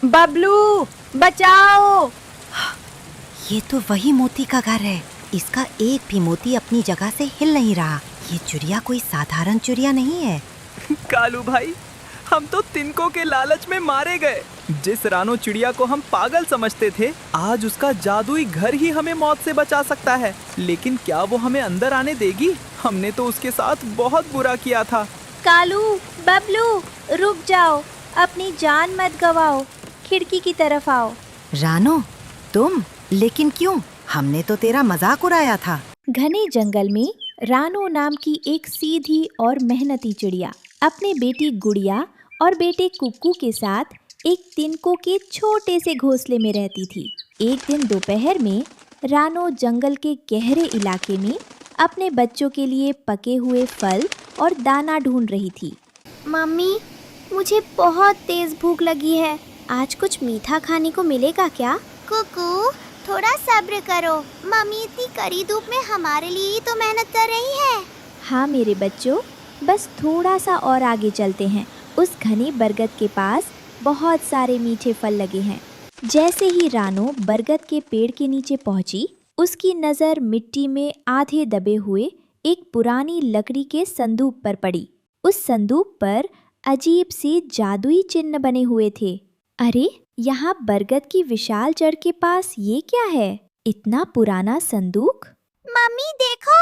बबलू, बचाओ। ये तो वही मोती का घर है। इसका एक भी मोती अपनी जगह से हिल नहीं रहा। ये चिड़िया कोई साधारण चिड़िया नहीं है। कालू भाई, हम तो तिनकों के लालच में मारे गए। जिस रानो चिड़िया को हम पागल समझते थे, आज उसका जादुई घर ही हमें मौत से बचा सकता है। लेकिन क्या वो हमें अंदर आने देगी? हमने तो उसके साथ बहुत बुरा किया था। कालू, बबलू, रुक जाओ, अपनी जान मत गवाओ, खिड़की की तरफ आओ। रानो, तुम? लेकिन क्यों? हमने तो तेरा मजाक उड़ाया था। घने जंगल में रानो नाम की एक सीधी और मेहनती चिड़िया अपने बेटी गुड़िया और बेटे कुक्कू के साथ एक तिनकों के छोटे से घोंसले में रहती थी। एक दिन दोपहर में रानो जंगल के गहरे इलाके में अपने बच्चों के लिए पके हुए फल और दाना ढूंढ रही थी। मम्मी, मुझे बहुत तेज भूख लगी है। आज कुछ मीठा खाने को मिलेगा क्या? कुकू, थोड़ा सब्र करो। मम्मी इतनी कड़ी धूप में हमारे लिए ही तो मेहनत कर रही है। हाँ मेरे बच्चों, बस थोड़ा सा और आगे चलते हैं। उस घने बरगद के पास बहुत सारे मीठे फल लगे हैं। जैसे ही रानो बरगद के पेड़ के नीचे पहुंची, उसकी नज़र मिट्टी में आधे दबे हुए एक पुरानी लकड़ी के संदूक पर पड़ी। उस संदूक पर अजीब से जादुई चिन्ह बने हुए थे। अरे, यहाँ बरगद की विशाल जड़ के पास ये क्या है? इतना पुराना संदूक? मम्मी देखो,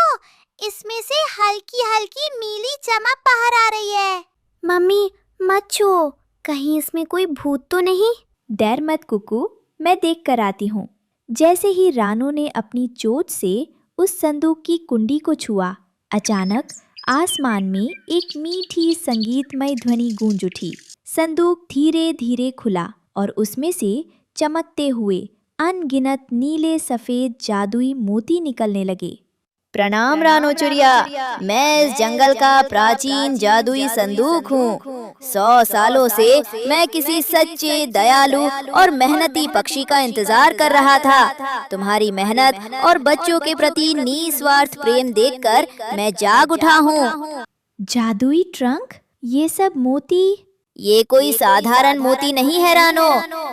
इसमें से हल्की हल्की नीली चमक बाहर आ रही है। मम्मी मत छुओ, कहीं इसमें कोई भूत तो नहीं? डर मत कुकू, मैं देख कर आती हूँ। जैसे ही रानो ने अपनी चोंच से उस संदूक की कुंडी को छुआ, अचानक आसमान में एक मीठी संगीतमय ध्वनि गूंज उठी। संदूक धीरे धीरे खुला और उसमें से चमकते हुए अनगिनत नीले सफेद जादुई मोती निकलने लगे। प्रणाम रानो चिड़िया, मैं इस जंगल का प्राचीन जादुई संदूक हूँ। 100 सालों से मैं किसी सच्चे, दयालु और मेहनती पक्षी का इंतजार कर रहा था। तुम्हारी मेहनत और बच्चों के प्रति निस्वार्थ प्रेम देखकर मैं जाग उठा हूँ। जादुई ट्रंक? ये सब मोती? ये कोई साधारण मोती नहीं है रानो,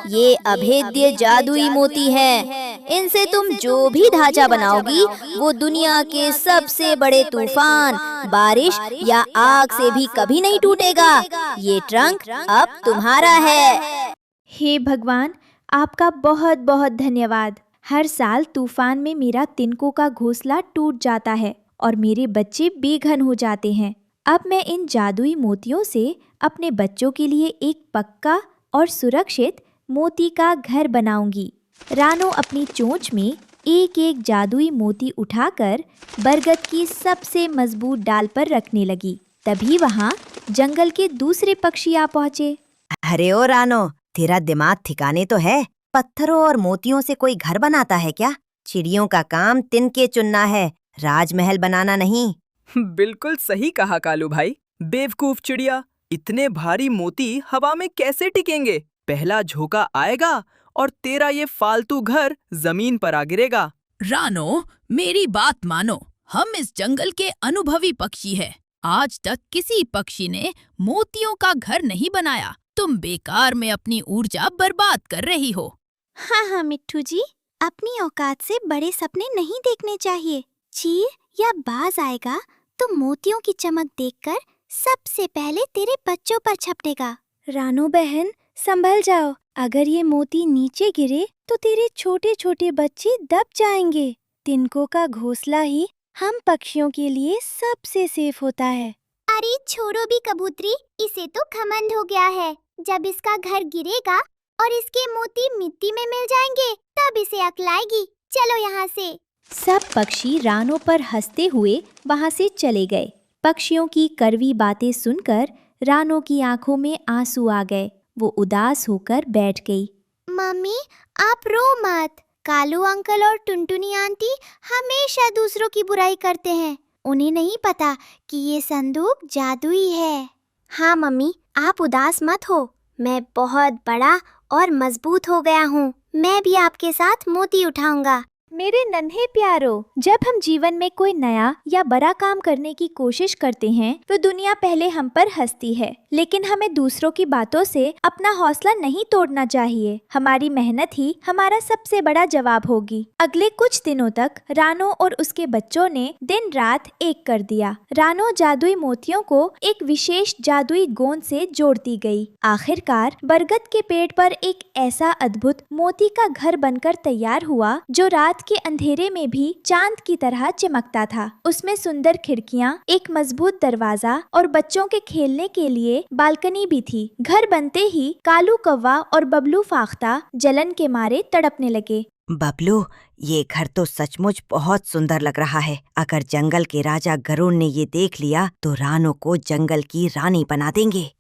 ये अभेद्य जादुई मोती हैं। इनसे तुम जो भी ढांचा बनाओगी, वो दुनिया के सबसे बड़े तूफान, बारिश या आग से भी कभी नहीं टूटेगा। ये ट्रंक अब तुम्हारा है। हे भगवान, आपका बहुत बहुत धन्यवाद। हर साल तूफान में मेरा तिनकों का घोंसला टूट जाता है और मेरे बच्चे बेघर हो जाते हैं। अब मैं इन जादुई मोतियों से अपने बच्चों के लिए एक पक्का और सुरक्षित मोती का घर बनाऊंगी। रानो अपनी चोंच में एक एक जादुई मोती उठाकर बरगद की सबसे मजबूत डाल पर रखने लगी। तभी वहाँ जंगल के दूसरे पक्षी आ पहुँचे। अरे ओ रानो, तेरा दिमाग ठिकाने तो है? पत्थरों और मोतियों से कोई घर बनाता है क्या? चिड़ियों का काम तिनके चुनना है, राजमहल बनाना नहीं। बिल्कुल सही कहा कालू भाई। बेवकूफ चिड़िया, इतने भारी मोती हवा में कैसे टिकेंगे? पहला झोंका आएगा और तेरा ये फालतू घर जमीन पर आ गिरेगा। रानो, मेरी बात मानो, हम इस जंगल के अनुभवी पक्षी हैं। आज तक किसी पक्षी ने मोतियों का घर नहीं बनाया। तुम बेकार में अपनी ऊर्जा बर्बाद कर रही हो। हाँ मिट्ठू जी, अपनी औकात से बड़े सपने नहीं देखने चाहिए। चील या बाज आएगा तो मोतियों की चमक देखकर सबसे पहले तेरे बच्चों पर झपटेगा। रानो बहन, संभल जाओ। अगर ये मोती नीचे गिरे तो तेरे छोटे छोटे बच्चे दब जाएंगे। तिनकों का घोंसला ही हम पक्षियों के लिए सबसे सेफ होता है। अरे छोड़ो भी कबूतरी, इसे तो घमंड हो गया है। जब इसका घर गिरेगा और इसके मोती मिट्टी में मिल जाएंगे, तब इसे अक्ल आएगी। चलो यहाँ से। सब पक्षी रानो पर हंसते हुए वहाँ से चले गए। पक्षियों की कड़वी बातें सुनकर रानो की आंखों में आंसू आ गए। वो उदास होकर बैठ गई। मम्मी, आप रो मत। कालू अंकल और टुनटुनी आंटी हमेशा दूसरों की बुराई करते हैं। उन्हें नहीं पता कि ये संदूक जादुई है। हाँ मम्मी, आप उदास मत हो। मैं बहुत बड़ा और मजबूत हो गया हूँ। मैं भी आपके साथ मोती उठाऊंगा। मेरे नन्हे प्यारों, जब हम जीवन में कोई नया या बड़ा काम करने की कोशिश करते हैं तो दुनिया पहले हम पर हंसती है, लेकिन हमें दूसरों की बातों से अपना हौसला नहीं तोड़ना चाहिए। हमारी मेहनत ही हमारा सबसे बड़ा जवाब होगी। अगले कुछ दिनों तक रानो और उसके बच्चों ने दिन रात एक कर दिया। रानो जादुई मोतियों को एक विशेष जादुई गोंद से जोड़ती गई। आखिरकार बरगद के पेड़ पर एक ऐसा अद्भुत मोती का घर बनकर तैयार हुआ जो रात के अंधेरे में भी चांद की तरह चमकता था। उसमें सुंदर खिड़कियां, एक मजबूत दरवाजा और बच्चों के खेलने के लिए बालकनी भी थी। घर बनते ही कालू कौवा और बबलू फाख्ता जलन के मारे तड़पने लगे। बबलू, ये घर तो सचमुच बहुत सुंदर लग रहा है। अगर जंगल के राजा गरुड़ ने ये देख लिया तो रानो को जंगल की रानी बना देंगे।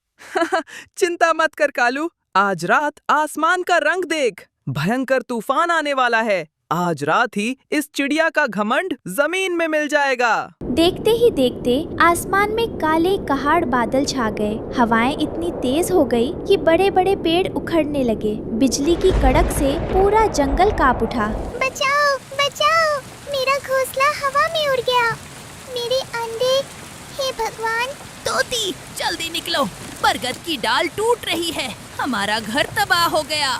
चिंता मत कर कालू, आज रात आसमान का रंग देख, भयंकर तूफान आने वाला है। आज रात ही इस चिड़िया का घमंड जमीन में मिल जाएगा। देखते ही देखते आसमान में काले कहाड़ बादल छा गए। हवाएं इतनी तेज हो गई कि बड़े बड़े पेड़ उखड़ने लगे। बिजली की कड़क से पूरा जंगल कांप उठा। बचाओ बचाओ, मेरा घोंसला हवा में उड़ गया। मेरे अंडे, हे भगवान। तोती, जल्दी निकलो, बरगद की डाल टूट रही है, हमारा घर तबाह हो गया।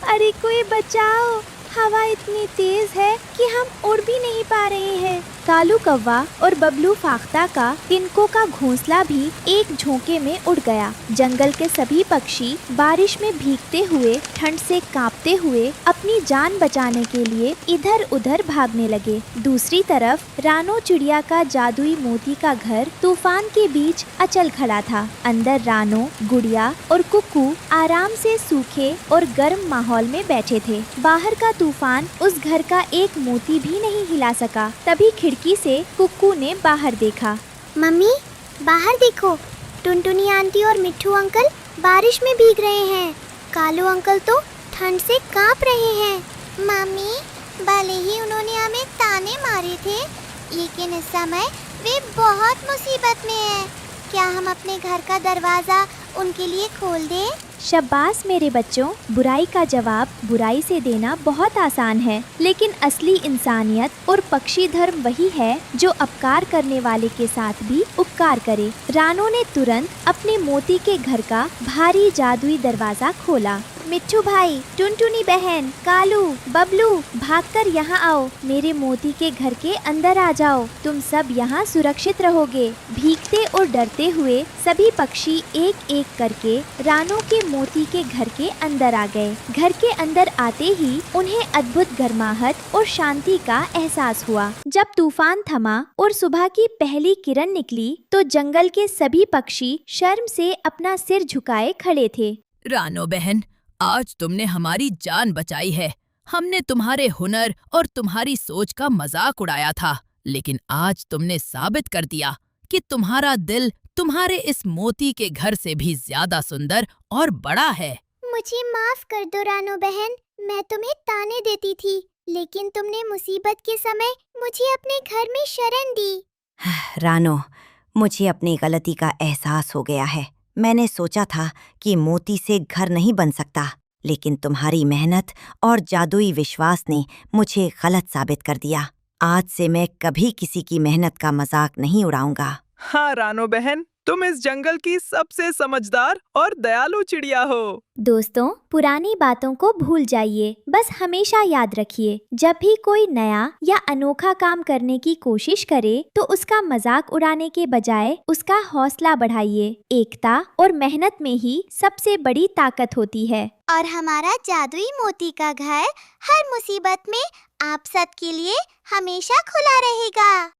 अरे कोई बचाओ, हवा इतनी तेज है कि हम उड़ भी नहीं पा रहे हैं। कालू कौवा और बबलू फाख्ता का तिनकों का घोंसला भी एक झोंके में उड़ गया। जंगल के सभी पक्षी बारिश में भीगते हुए, ठंड से कांपते हुए अपनी जान बचाने के लिए इधर उधर भागने लगे। दूसरी तरफ रानो चिड़िया का जादुई मोती का घर तूफान के बीच अचल खड़ा था। अंदर रानो, गुड़िया और कुक्कू आराम से सूखे और गर्म माहौल में बैठे थे। बाहर का तूफान उस घर का एक मोती भी नहीं हिला सका। तभी खिड़की से कुक्कू ने बाहर देखा। मम्मी, बाहर देखो, टुनटुनी आंटी और मिट्ठू अंकल बारिश में भीग रहे हैं। कालू अंकल तो ठंड से कांप रहे हैं। मम्मी, भले ही उन्होंने हमें ताने मारे थे, लेकिन इस समय वे बहुत मुसीबत में हैं। क्या हम अपने घर का दरवाजा उनके लिए खोल दें? शाबाश मेरे बच्चों, बुराई का जवाब बुराई से देना बहुत आसान है, लेकिन असली इंसानियत और पक्षी धर्म वही है जो अपकार करने वाले के साथ भी उपकार करे। रानो ने तुरंत अपने मोती के घर का भारी जादुई दरवाजा खोला। मिट्ठू भाई, टुनटुनी बहन, कालू, बबलू, भागकर यहाँ आओ। मेरे मोती के घर के अंदर आ जाओ। तुम सब यहाँ सुरक्षित रहोगे। भीगते और डरते हुए सभी पक्षी एक एक करके रानो के मोती के घर के अंदर आ गए। घर के अंदर आते ही उन्हें अद्भुत गर्माहट और शांति का एहसास हुआ। जब तूफान थमा और सुबह की पहली किरण निकली तो जंगल के सभी पक्षी शर्म से अपना सिर झुकाए खड़े थे। रानो बहन, आज तुमने हमारी जान बचाई है। हमने तुम्हारे हुनर और तुम्हारी सोच का मजाक उड़ाया था, लेकिन आज तुमने साबित कर दिया कि तुम्हारा दिल तुम्हारे इस मोती के घर से भी ज्यादा सुंदर और बड़ा है। मुझे माफ कर दो रानो बहन, मैं तुम्हें ताने देती थी, लेकिन तुमने मुसीबत के समय मुझे अपने घर में शरण दी। रानो, मुझे अपनी गलती का एहसास हो गया है। मैंने सोचा था कि मोती से घर नहीं बन सकता, लेकिन तुम्हारी मेहनत और जादुई विश्वास ने मुझे गलत साबित कर दिया। आज से मैं कभी किसी की मेहनत का मजाक नहीं उड़ाऊंगा। हाँ रानो बहन, तुम इस जंगल की सबसे समझदार और दयालु चिड़िया हो। दोस्तों, पुरानी बातों को भूल जाइए, बस हमेशा याद रखिए, जब भी कोई नया या अनोखा काम करने की कोशिश करे तो उसका मजाक उड़ाने के बजाय उसका हौसला बढ़ाइए। एकता और मेहनत में ही सबसे बड़ी ताकत होती है। और हमारा जादुई मोती का घर हर मुसीबत में आप सबके लिए हमेशा खुला रहेगा।